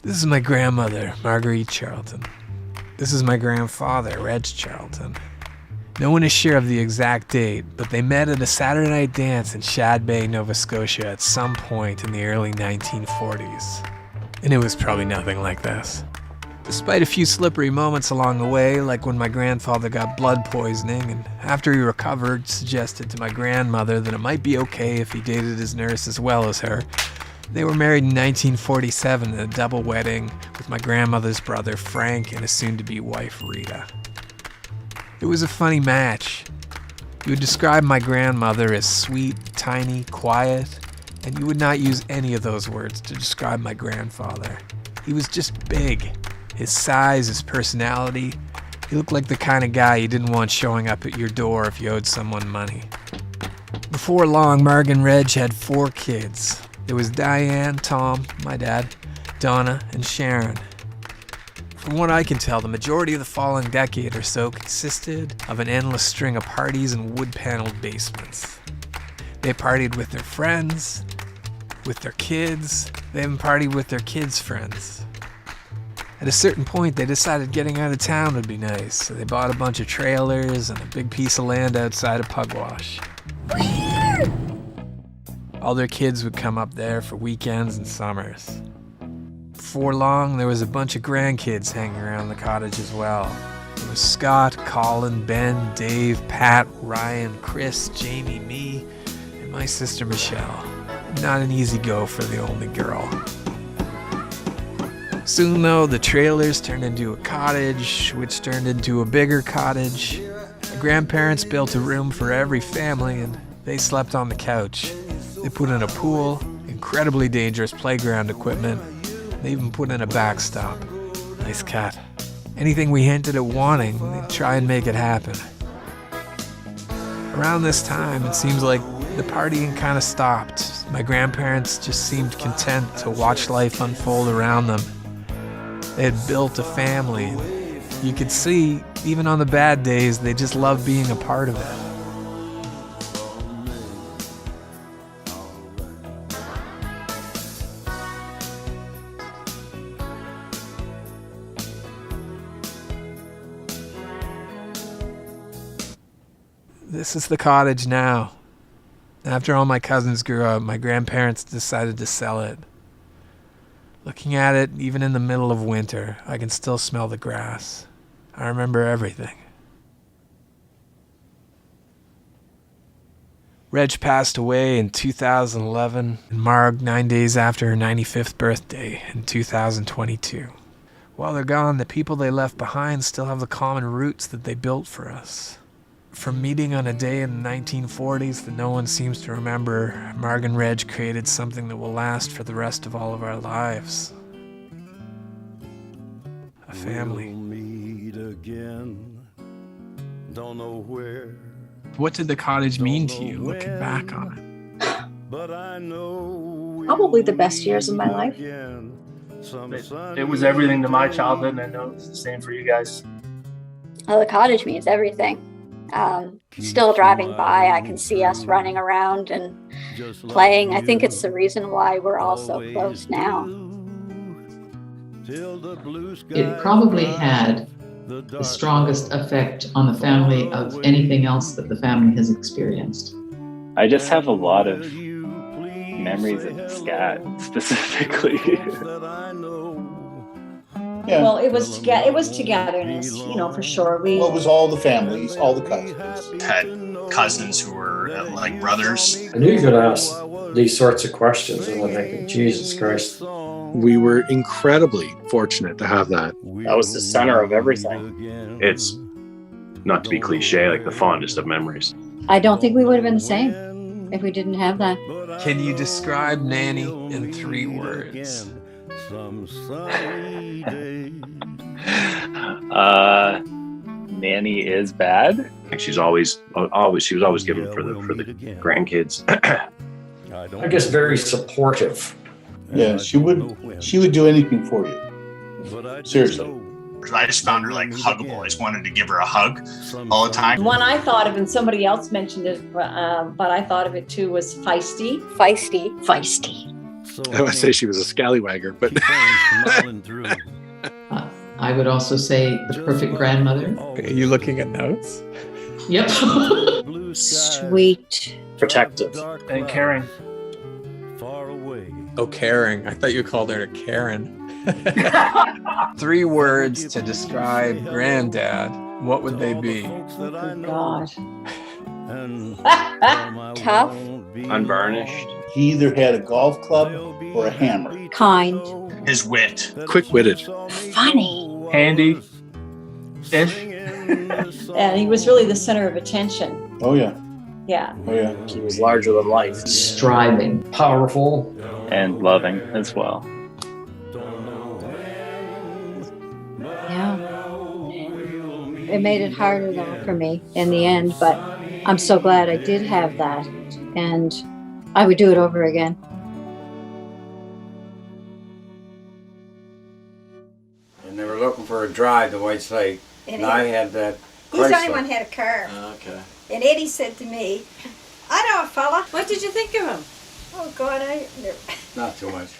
This is my grandmother, Marguerite Charlton. This is my grandfather, Reg Charlton. No one is sure of the exact date, but they met at a Saturday night dance in Shad Bay, Nova Scotia at some point in the early 1940s. And it was probably nothing like this. Despite a few slippery moments along the way, like when my grandfather got blood poisoning and after he recovered suggested to my grandmother that it might be okay if he dated his nurse as well as her, they were married in 1947 in a double wedding with my grandmother's brother Frank and his soon-to-be wife Rita. It was a funny match. You would describe my grandmother as sweet, tiny, quiet, and you would not use any of those words to describe my grandfather. He was just big. His size, his personality, he looked like the kind of guy you didn't want showing up at your door if you owed someone money. Before long, Marg and Reg had 4 kids. There was Diane, Tom, my dad, Donna, and Sharon. From what I can tell, the majority of the following decade or so consisted of an endless string of parties in wood-paneled basements. They partied with their friends, with their kids, they even partied with their kids' friends. At a certain point, they decided getting out of town would be nice, so they bought a bunch of trailers and a big piece of land outside of Pugwash. All their kids would come up there for weekends and summers. Before long, there was a bunch of grandkids hanging around the cottage as well. There was Scott, Colin, Ben, Dave, Pat, Ryan, Chris, Jamie, me, and my sister Michelle. Not an easy go for the only girl. Soon though, the trailers turned into a cottage, which turned into a bigger cottage. My grandparents built a room for every family and they slept on the couch. They put in a pool, incredibly dangerous playground equipment. They even put in a backstop. Nice cat. Anything we hinted at wanting, they'd try and make it happen. Around this time, it seems like the partying kind of stopped. My grandparents just seemed content to watch life unfold around them. They had built a family. You could see, even on the bad days, they just loved being a part of it. This is the cottage now. After all my cousins grew up, my grandparents decided to sell it. Looking at it, even in the middle of winter, I can still smell the grass. I remember everything. Reg passed away in 2011, and Marg 9 days after her 95th birthday in 2022. While they're gone, the people they left behind still have the common roots that they built for us. From meeting on a day in the 1940s that no one seems to remember, Marg and Reg created something that will last for the rest of all of our lives. A family. We'll meet again. Don't know where. What did the cottage mean to you, looking back on it? But I know Probably the best years of my life. It was everything to my childhood, and I know it's the same for you guys. Well, the cottage means everything. Still driving by, I can see us running around and playing. I think it's the reason why we're all so close now. It probably had the strongest effect on the family of anything else that the family has experienced. I just have a lot of memories of scat specifically. Yeah. Well, it was togetherness, for sure. Well, it was all the families, all the cousins. Had cousins who were like brothers. I knew you could ask these sorts of questions, and I'm thinking, Jesus Christ. We were incredibly fortunate to have that. That was the center of everything. It's, not to be cliche, like the fondest of memories. I don't think we would have been the same if we didn't have that. Can you describe Nanny in 3 words? Nanny is bad. She was always given for the grandkids. I guess very supportive. Yeah, she would do anything for you. Seriously. I just found her like huggable. I just wanted to give her a hug all the time. One I thought of, and somebody else mentioned it, but I thought of it too, was feisty. Feisty. Feisty. I would say she was a scallywagger, but I would also say the perfect grandmother. Are you looking at notes? Yep. Sweet. Protective. And caring. Oh, caring. I thought you called her a Karen. 3 words to describe Granddad. What would they be? Oh, God. Tough. Unvarnished. He either had a golf club or a hammer. Kind. His wit. quick-witted. Funny. Handy. Ish. And he was really the center of attention. Oh yeah. Yeah. Oh yeah. He was larger than life. Striving. Powerful. And loving as well. Yeah. It made it harder though for me in the end, but I'm so glad I did have that. And I would do it over again. And they were looking for a drive to White Slate. And I had that He's the Chrysler. only one had a car. Okay. And Eddie said to me, I know a fella. What did you think of him? Oh, God, Not too much.